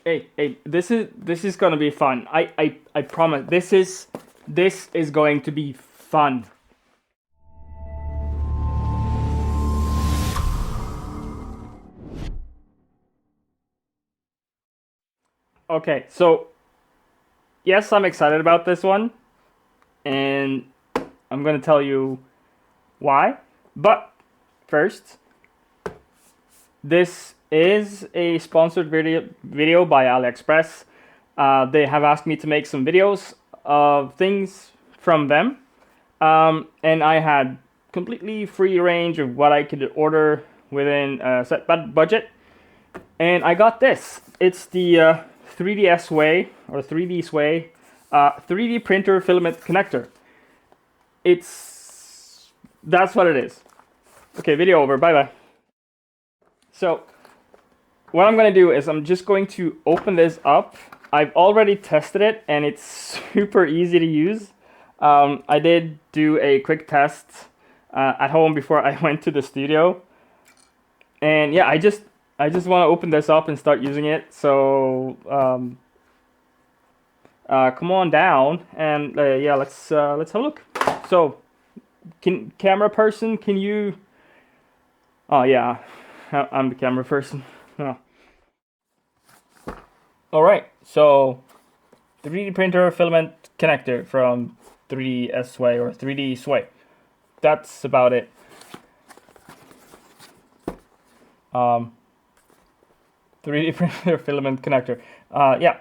Hey, this is gonna be fun. I promise. This is going to be fun. Okay, so yes, I'm excited about this one, and I'm gonna tell you why. But first, this is a sponsored video by AliExpress. They have asked me to make some videos of things from them, and I had completely free range of what I could order within a set budget. And I got this. It's the 3DSWAY or 3DSWAY 3D printer filament connector. That's what it is. Okay, video over. Bye bye. So what I'm going to do is I'm just going to open this up. I've already tested it and it's super easy to use. I did do a quick test at home before I went to the studio. And yeah, I just want to open this up and start using it. So come on down and yeah, let's have a look. So camera person, can you? Oh yeah, I'm the camera person. Oh. All right, so 3D printer filament connector from 3DSWAY or 3DSWAY. That's about it. 3D printer filament connector. Yeah.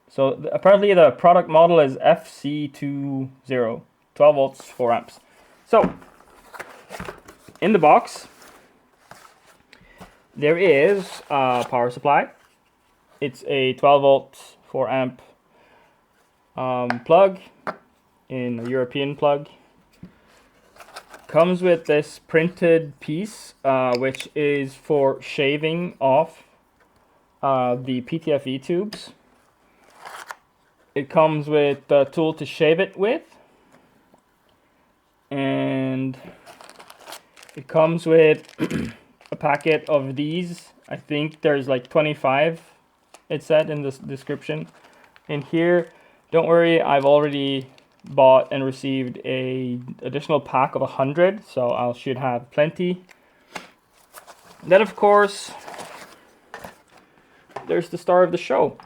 So apparently the product model is FC20, 12 volts, 4 amps. So in the box, there is a power supply. It's a 12 volt, 4 amp plug in a European plug. Comes with this printed piece, which is for shaving off the PTFE tubes. It comes with the tool to shave it with, and it comes with a packet of these. I think there's like 25, it said in the description. In here, don't worry, I've already bought and received a additional pack of 100, so I should have plenty. Then of course there's the star of the show,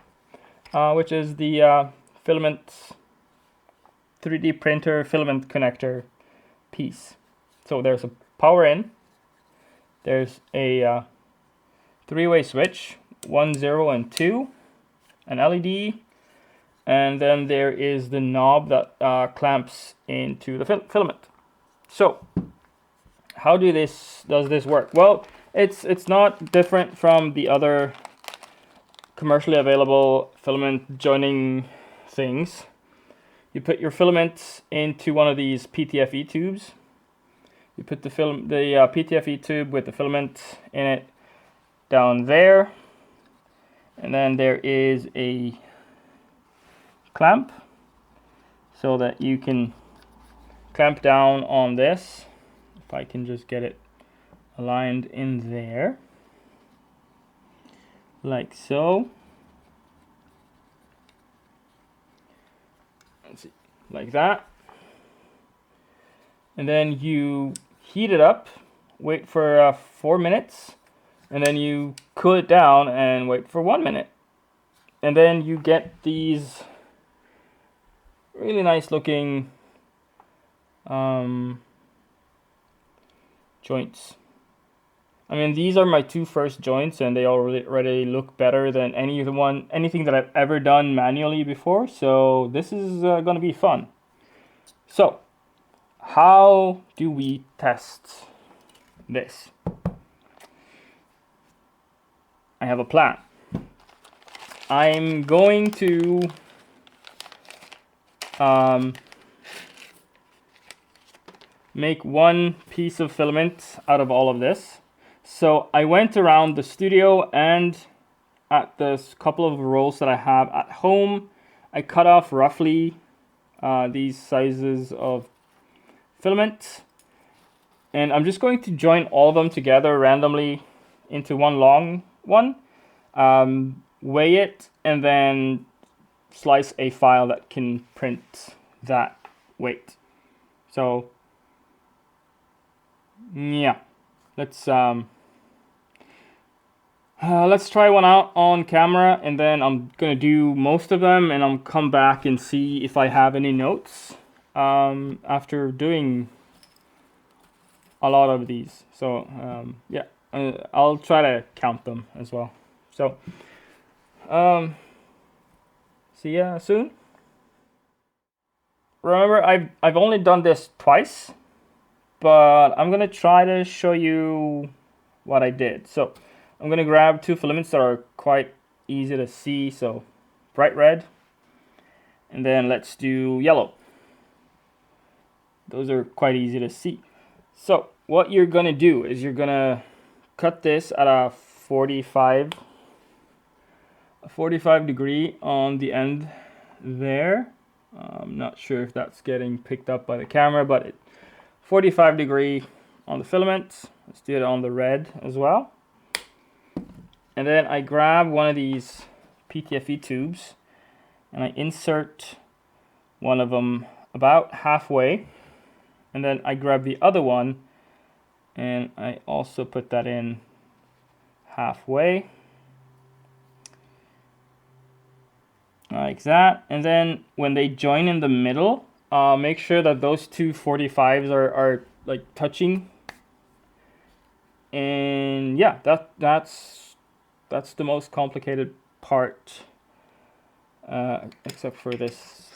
which is the filament 3D printer filament connector piece. So there's a power in, there's a 3-way switch, 1, 0, and 2, an LED, and then there is the knob that clamps into the filament. So how does this work? Well, it's not different from the other commercially available filament joining things. You put your filament into one of these PTFE tubes. You put the PTFE tube with the filament in it down there, and then there is a clamp so that you can clamp down on this. If I can just get it aligned in there, like so. Let's see, like that. And then you heat it up, wait for 4 minutes, and then you cool it down and wait for 1 minute. And then you get these really nice looking joints. I mean, these are my two first joints, and they already look better than anything that I've ever done manually before. So this is going to be fun. So how do we test this? I have a plan. I'm going to make one piece of filament out of all of this. So I went around the studio and at this couple of rolls that I have at home, I cut off roughly these sizes of filament, and I'm just going to join all of them together randomly into one long one. weigh it, and then slice a file that can print that weight. So yeah, let's try one out on camera, and then I'm gonna do most of them, and I'll come back and see if I have any notes after doing a lot of these. So yeah, I'll try to count them as well. So see ya soon. Remember, I've only done this twice, but I'm gonna try to show you what I did. So I'm gonna grab two filaments that are quite easy to see. So bright red, and then let's do yellow. Those are quite easy to see. So what you're gonna do is you're gonna cut this at a 45 degree on the end there. I'm not sure if that's getting picked up by the camera, but 45 degree on the filament. Let's do it on the red as well. And then I grab one of these PTFE tubes, and I insert one of them about halfway, and then I grab the other one and I also put that in halfway, like that. And then when they join in the middle, make sure that those two 45s are like touching. And yeah, that's the most complicated part, except for this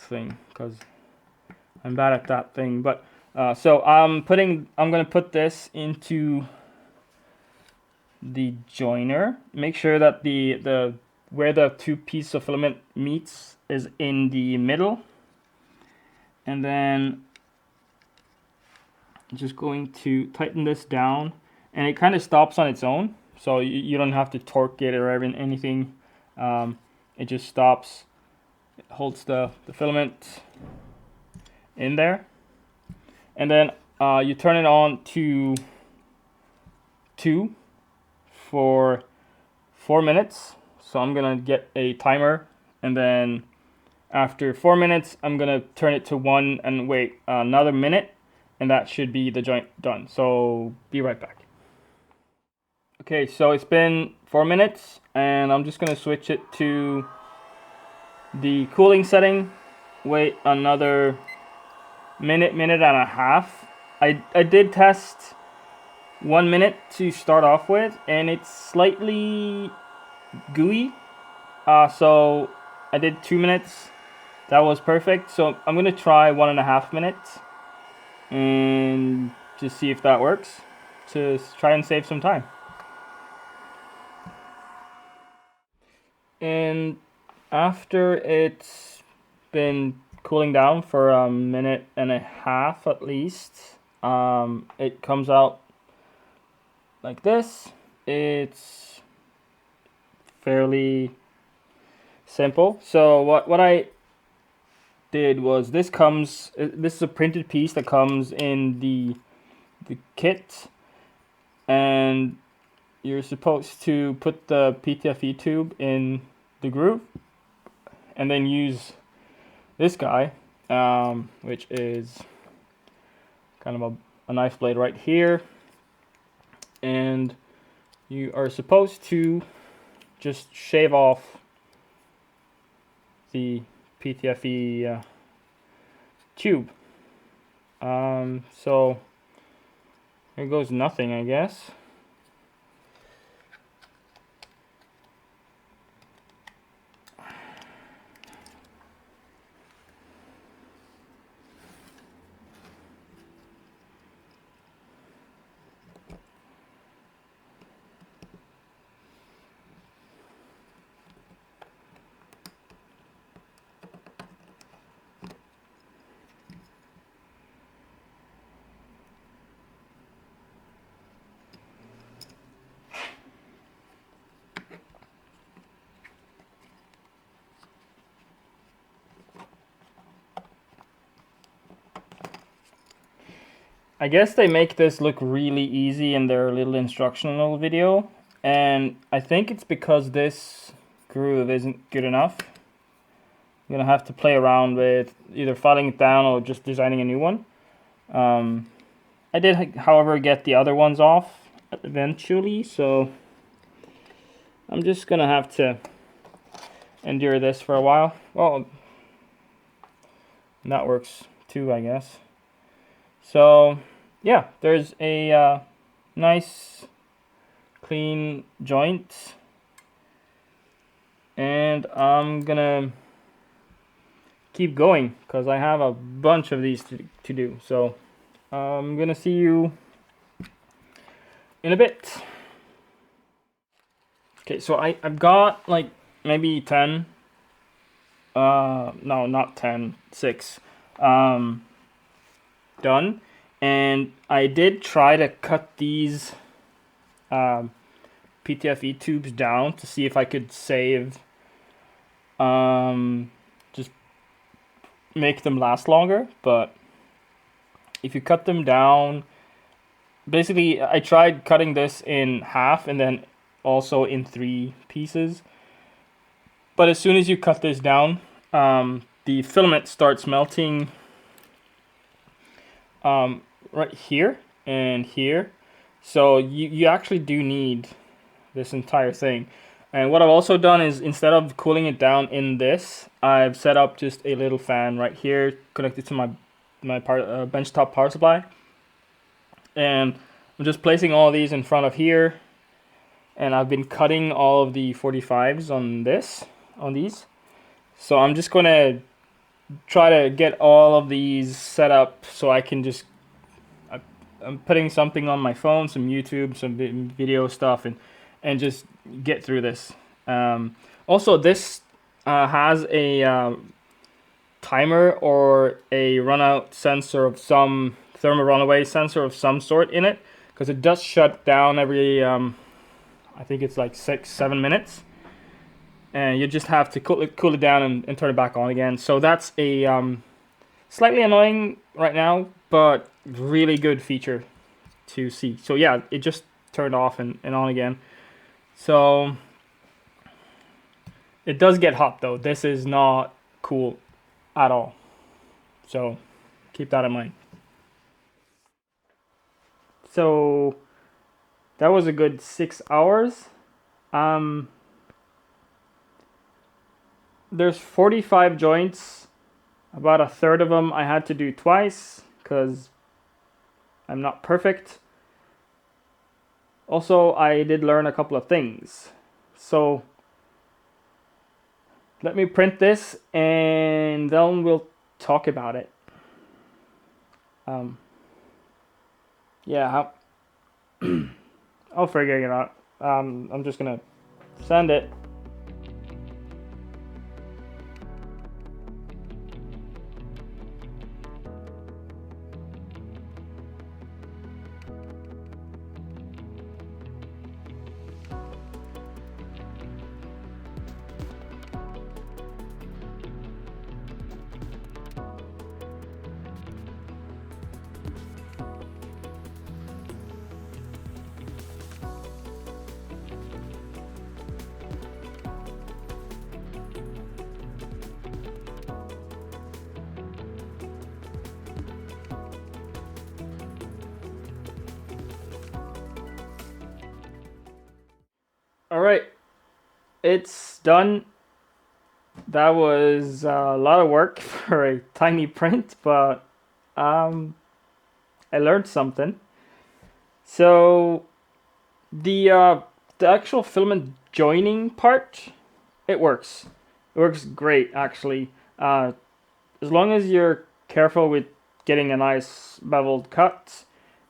thing, because I'm bad at that thing. But so I'm gonna put this into the joiner. Make sure that the where the two pieces of filament meets is in the middle, and then I'm just going to tighten this down, and it kind of stops on its own, so you don't have to torque it or anything. It just stops. It holds the filament in there, and then you turn it on to 2 for 4 minutes. So I'm gonna get a timer, and then after 4 minutes I'm gonna turn it to 1 and wait another minute, and that should be the joint done. So be right back. Okay, so it's been 4 minutes, and I'm just gonna switch it to the cooling setting. Wait another minute and a half. I did test 1 minute to start off with, and it's slightly gooey. So I did 2 minutes. That was perfect. So I'm gonna try 1.5 minutes and just see if that works, to try and save some time. And after it's been cooling down for 1.5 minutes at least, it comes out like this. It's fairly simple. So what I did was, this is a printed piece that comes in the kit, and you're supposed to put the PTFE tube in the groove, and then use this guy, which is kind of a knife blade right here, and you are supposed to just shave off the PTFE tube. So here goes nothing, I guess. I guess they make this look really easy in their little instructional video, and I think it's because this groove isn't good enough. I'm gonna have to play around with either filing it down or just designing a new one. I did, however, get the other ones off eventually, so I'm just gonna have to endure this for a while. Well, that works too, I guess. So yeah, there's a nice clean joint, and I'm gonna keep going because I have a bunch of these to do. So I'm gonna see you in a bit. Okay, so I've got like maybe 10, no, not 10, 6 done, and I did try to cut these PTFE tubes down to see if I could save, just make them last longer. But if you cut them down, basically I tried cutting this in half and then also in 3 pieces, but as soon as you cut this down, the filament starts melting right here and here. So you actually do need this entire thing. And what I've also done is, instead of cooling it down in this, I've set up just a little fan right here connected to my benchtop power supply, and I'm just placing all of these in front of here, and I've been cutting all of the 45s on these. So I'm just gonna try to get all of these set up so I can just, I'm putting something on my phone, some YouTube, some video stuff, and just get through this. Also, this has a timer or a runout sensor of some thermal runaway sensor of some sort in it, because it does shut down every I think it's like 6-7 minutes, and you just have to cool it down and turn it back on again. So that's a slightly annoying right now, but really good feature to see. So yeah, it just turned off and on again. So it does get hot though. This is not cool at all. So keep that in mind. So that was a good 6 hours. There's 45 joints. About a third of them I had to do twice because I'm not perfect. Also, I did learn a couple of things. So let me print this and then we'll talk about it. Yeah, I'll figure it out. I'm just gonna send it. All right, it's done. That was a lot of work for a tiny print, but I learned something. So the actual filament joining part, it works. It works great, actually. As long as you're careful with getting a nice beveled cut,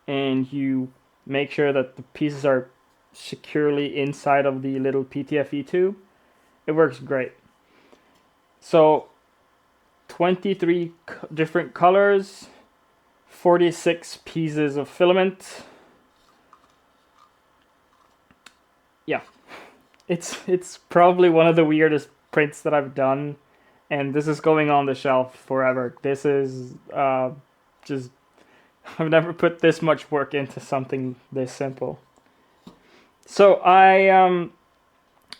and you make sure that the pieces are securely inside of the little PTFE tube, it works great. So 23 different colors, 46 pieces of filament. Yeah, it's probably one of the weirdest prints that I've done, and this is going on the shelf forever. This is just, I've never put this much work into something this simple. So I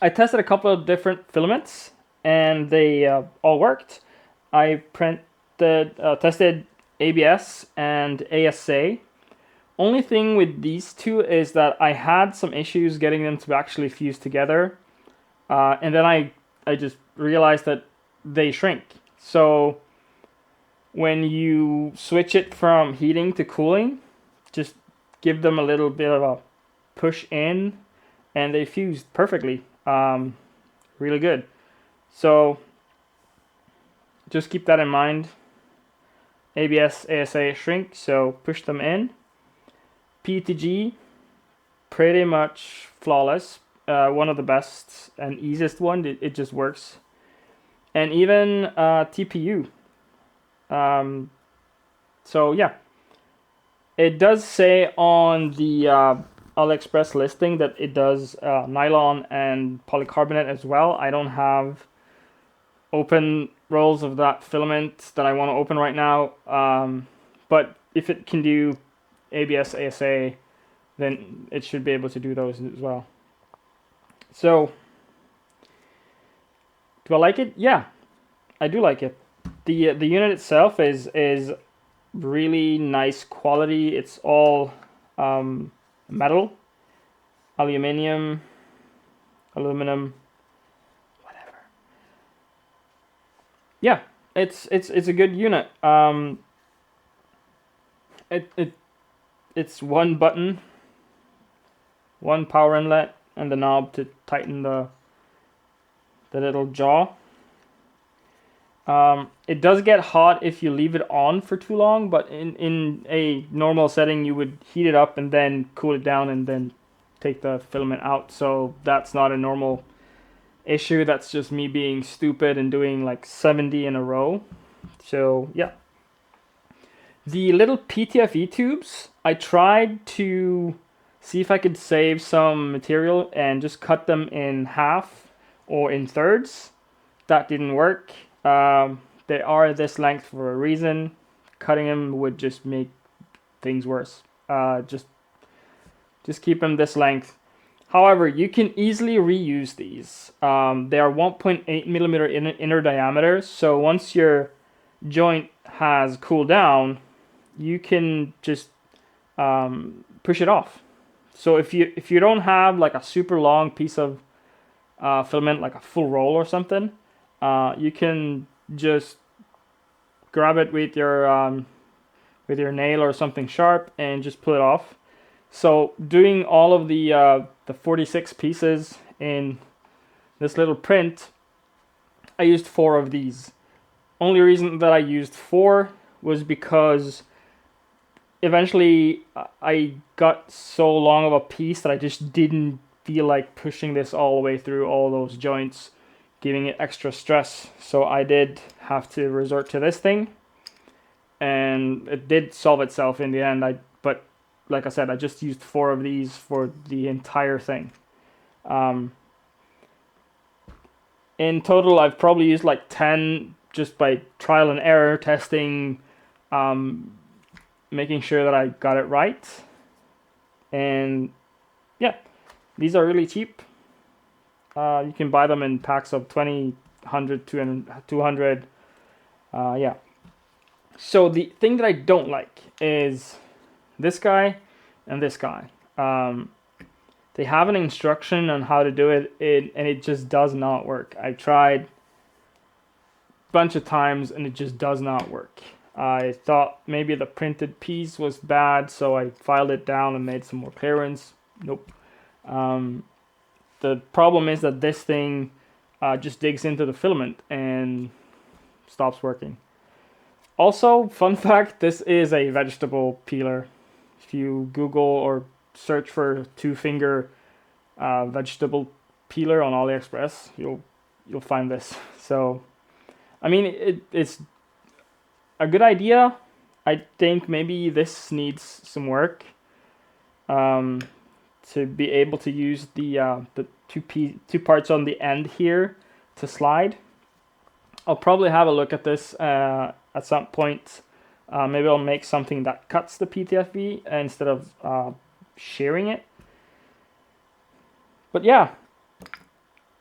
I tested a couple of different filaments, and they all worked. I tested ABS and ASA. Only thing with these two is that I had some issues getting them to actually fuse together, and then I just realized that they shrink. So when you switch it from heating to cooling, just give them a little bit of a push in, and they fused perfectly. Really good. So just keep that in mind. ABS, ASA shrink, so push them in. P2G, pretty much flawless. One of the best and easiest one. It just works. And even TPU. So yeah, it does say on the AliExpress listing that it does nylon and polycarbonate as well. I don't have open rolls of that filament that I want to open right now, but if it can do ABS, ASA, then it should be able to do those as well. So, do I like it? Yeah, I do like it. The unit itself is really nice quality. It's all metal, aluminum, whatever. Yeah, it's a good unit. It's one button, one power inlet, and the knob to tighten the little jaw. It does get hot if you leave it on for too long, but in a normal setting you would heat it up and then cool it down and then take the filament out. So that's not a normal issue. That's just me being stupid and doing like 70 in a row. So yeah. The little PTFE tubes, I tried to see if I could save some material and just cut them in half or in thirds. That didn't work. They are this length for a reason. Cutting them would just make things worse. Just keep them this length. However, you can easily reuse these. They are 1.8 millimeter inner diameter, so once your joint has cooled down, you can just push it off. So if you don't have like a super long piece of filament, like a full roll or something, you can just grab it with your nail or something sharp and just pull it off. So doing all of the 46 pieces in this little print, I used 4 of these. Only reason that I used 4 was because eventually I got so long of a piece that I just didn't feel like pushing this all the way through all those joints, giving it extra stress. So I did have to resort to this thing, and it did solve itself in the end. But like I said, I just used 4 of these for the entire thing. In total, I've probably used like 10 just by trial and error, testing, making sure that I got it right. And yeah, these are really cheap. You can buy them in packs of 20, 100, 200. Yeah. So the thing that I don't like is this guy and this guy. They have an instruction on how to do it, and it just does not work. I tried a bunch of times and it just does not work. I thought maybe the printed piece was bad, so I filed it down and made some more clearance. Nope. The problem is that this thing just digs into the filament and stops working. Also, fun fact, this is a vegetable peeler. If you Google or search for 2-finger vegetable peeler on AliExpress, you'll find this. So, I mean, it's a good idea. I think maybe this needs some work to be able to use the two parts on the end here to slide. I'll probably have a look at this at some point. Maybe I'll make something that cuts the PTFE instead of shearing it. But yeah,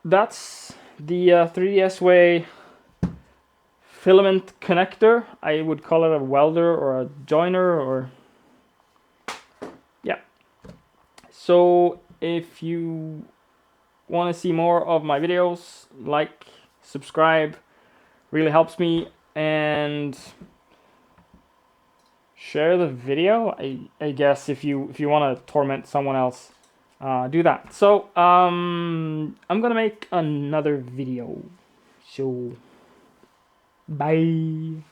that's the 3DSWAY filament connector. I would call it a welder or a joiner, or yeah. So if you want to see more of my videos, like, subscribe, really helps me, and share the video. I guess if you want to torment someone else, do that. So I'm gonna make another video. So bye.